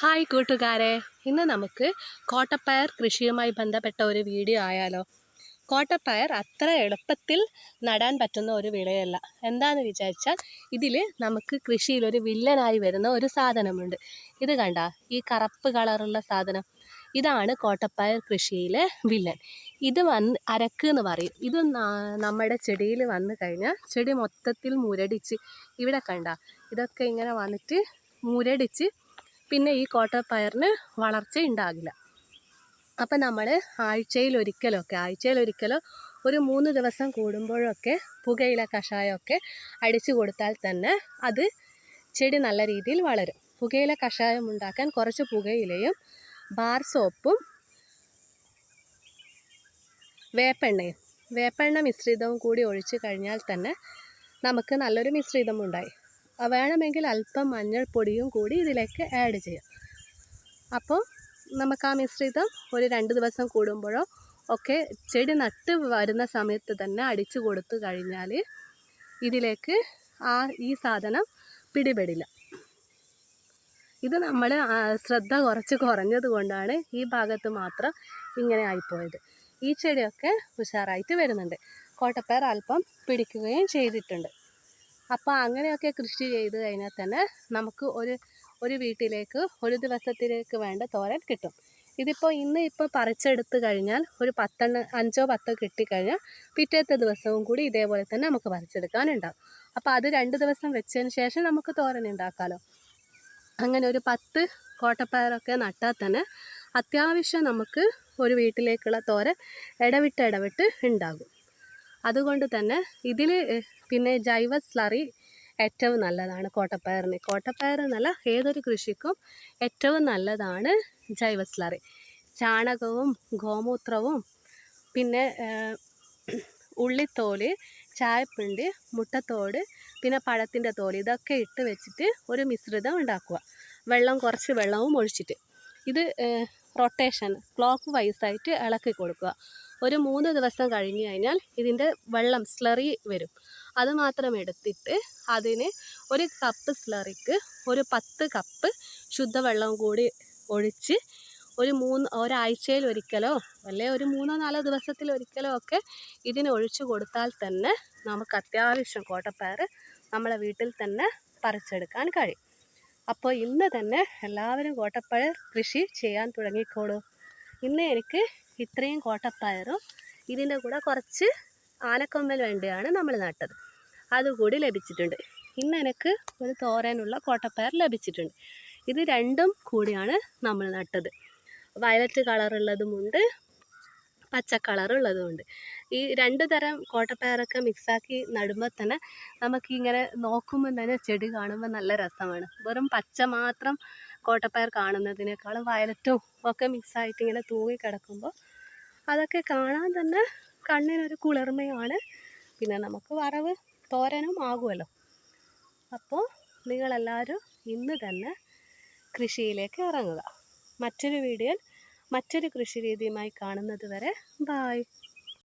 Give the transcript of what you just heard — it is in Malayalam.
ഹായ് കൂട്ടുകാരെ, ഇന്ന് നമുക്ക് കോട്ടപ്പയർ കൃഷിയുമായി ബന്ധപ്പെട്ട ഒരു വീഡിയോ ആയാലോ. കോട്ടപ്പയർ അത്ര എളുപ്പത്തിൽ നടാൻ പറ്റുന്ന ഒരു വിളയല്ല. എന്താണെന്ന് വിചാരിച്ചാൽ ഇതിൽ നമുക്ക് കൃഷിയിലൊരു വില്ലനായി വരുന്ന ഒരു സാധനമുണ്ട്. ഇത് കണ്ട, ഈ കറുപ്പ് കളറുള്ള സാധനം, ഇതാണ് കോട്ടപ്പയർ കൃഷിയിലെ വില്ലൻ. ഇത് അരക്ക് എന്ന് പറയും. ഇത് നമ്മുടെ ചെടിയിൽ വന്നു കഴിഞ്ഞാൽ ചെടി മൊത്തത്തിൽ മുരടിച്ച്, ഇവിടെ കണ്ട, ഇതൊക്കെ ഇങ്ങനെ വന്നിട്ട് മുരടിച്ച് പിന്നെ ഈ കോട്ടപ്പയറിന് വളർച്ച ഉണ്ടാകില്ല. അപ്പം നമ്മൾ ആഴ്ചയിലൊരിക്കലോ ഒരു 3 ദിവസം കൂടുമ്പോഴൊക്കെ പുകയില കഷായമൊക്കെ അടിച്ചു കൊടുത്താൽ തന്നെ അത് ചെടി നല്ല രീതിയിൽ വളരും. പുകയില കഷായം ഉണ്ടാക്കാൻ കുറച്ച് പുകയിലയും ബാർ സോപ്പും വേപ്പെണ്ണ മിശ്രിതവും കൂടി ഒഴിച്ചു കഴിഞ്ഞാൽ തന്നെ നമുക്ക് നല്ലൊരു മിശ്രിതം ഉണ്ടായി. വേണമെങ്കിൽ അല്പം മഞ്ഞൾപ്പൊടിയും കൂടി ഇതിലേക്ക് ആഡ് ചെയ്യാം. അപ്പോൾ നമുക്ക് ആ മിശ്രിതം ഒരു 2 ദിവസം കൂടുമ്പോഴോ ഒക്കെ ചെടി നട്ട് വരുന്ന സമയത്ത് തന്നെ അടിച്ചു കൊടുത്തു കഴിഞ്ഞാൽ ഇതിലേക്ക് ഈ സാധനം പിടിപെടില്ല. ഇത് നമ്മൾ ശ്രദ്ധ കുറഞ്ഞത് കൊണ്ടാണ് ഈ ഭാഗത്ത് മാത്രം ഇങ്ങനെ ആയിപ്പോയത്. ഈ ചെടിയൊക്കെ ഉഷാറായിട്ട് വരുന്നുണ്ട്. കോട്ടപ്പയർ അല്പം പിടിക്കുകയും ചെയ്തിട്ടുണ്ട്. അപ്പോൾ അങ്ങനെയൊക്കെ കൃഷി ചെയ്ത് കഴിഞ്ഞാൽ തന്നെ നമുക്ക് ഒരു വീട്ടിലേക്ക് ഒരു ദിവസത്തിലേക്ക് വേണ്ട തോരൻ കിട്ടും. ഇതിപ്പോൾ ഇന്ന് പറിച്ചെടുത്ത് കഴിഞ്ഞാൽ ഒരു 5-10 കിട്ടിക്കഴിഞ്ഞാൽ പിറ്റേത്തെ ദിവസവും കൂടി ഇതേപോലെ തന്നെ നമുക്ക് പറിച്ചെടുക്കാനുണ്ടാകും. അപ്പോൾ അത് 2 ദിവസം വെച്ചതിന് ശേഷം നമുക്ക് തോരൻ ഉണ്ടാക്കാമല്ലോ. അങ്ങനെ ഒരു 10 കോട്ടപ്പയറൊക്കെ നട്ടാൽ തന്നെ അത്യാവശ്യം നമുക്ക് ഒരു വീട്ടിലേക്കുള്ള തോരൻ ഇടവിട്ട് ഉണ്ടാകും. അതുകൊണ്ട് തന്നെ ഇതിൽ പിന്നെ ജൈവ സ്ലറി ഏറ്റവും നല്ലതാണ് കോട്ടപ്പയറിന്. കോട്ടപ്പയർ എന്നല്ല, ഏതൊരു കൃഷിക്കും ഏറ്റവും നല്ലതാണ് ജൈവ സ്ലറി. ചാണകവും ഗോമൂത്രവും പിന്നെ ഉള്ളിത്തോല്, ചായപ്പിണ്ടി, മുട്ടത്തോട്, പിന്നെ പഴത്തിൻ്റെ തോല്, ഇതൊക്കെ ഇട്ട് വെച്ചിട്ട് ഒരു മിശ്രിതം ഉണ്ടാക്കുക. കുറച്ച് വെള്ളവും ഒഴിച്ചിട്ട് ഇത് റൊട്ടേഷൻ ക്ലോക്ക് വൈസായിട്ട് ഇളക്കി കൊടുക്കുക. ഒരു 3 ദിവസം കഴിഞ്ഞ് കഴിഞ്ഞാൽ ഇതിൻ്റെ വെള്ളം സ്ലറി വരും. അത് മാത്രം എടുത്തിട്ട് അതിന് 1 കപ്പ് സ്ലറിക്ക് ഒരു 10 കപ്പ് ശുദ്ധവെള്ളം കൂടി ഒഴിച്ച് ഒരാഴ്ചയിൽ ഒരിക്കലോ അല്ലെ ഒരു 3-4 ദിവസത്തിലൊരിക്കലോ ഒക്കെ ഇതിന് ഒഴിച്ചു കൊടുത്താൽ തന്നെ നമുക്ക് അത്യാവശ്യം കോട്ടപ്പയർ നമ്മളെ വീട്ടിൽ തന്നെ പറിച്ചെടുക്കാൻ കഴിയും. അപ്പോൾ ഇന്ന് തന്നെ എല്ലാവരും കോട്ടപ്പയർ കൃഷി ചെയ്യാൻ തുടങ്ങിക്കോളൂ. ഇന്ന് എനിക്ക് ഇത്രയും കോട്ടപ്പയറും ഇതിൻ്റെ കൂടെ കുറച്ച് ആനക്കൊമ്പൻ വേണ്ടിയാണ് നമ്മൾ നട്ടത്, അതുകൂടി ലഭിച്ചിട്ടുണ്ട്. ഇന്ന് എനിക്ക് ഒരു തോരനുള്ള കോട്ടപ്പയർ ലഭിച്ചിട്ടുണ്ട്. ഇത് രണ്ടും കൂടിയാണ് നമ്മൾ നട്ടത്. വയലറ്റ് കളറുള്ളതുമുണ്ട്, പച്ച കളറുള്ളതുമുണ്ട്. ഈ 2 തരം കോട്ടപ്പയറൊക്കെ മിക്സാക്കി നടുമ്പോൾ തന്നെ നമുക്കിങ്ങനെ നോക്കുമ്പോൾ തന്നെ ചെടി കാണുമ്പോൾ നല്ല രസമാണ്. വെറും പച്ച മാത്രം കോട്ടപ്പയർ കാണുന്നതിനേക്കാളും വയലറ്റും ഒക്കെ മിക്സായിട്ട് ഇങ്ങനെ തൂങ്ങി കിടക്കുമ്പോൾ അതൊക്കെ കാണാൻ തന്നെ കണ്ണിനൊരു കുളിർമയാണ്. പിന്നെ നമുക്ക് വറവ് തോരനും ആകുമല്ലോ. അപ്പോൾ നിങ്ങളെല്ലാവരും ഇന്ന് തന്നെ കൃഷിയിലേക്ക് ഇറങ്ങുക. മറ്റൊരു വീഡിയോയിൽ മറ്റൊരു കൃഷി രീതിയുമായി കാണുന്നത് വരെ ബായ്.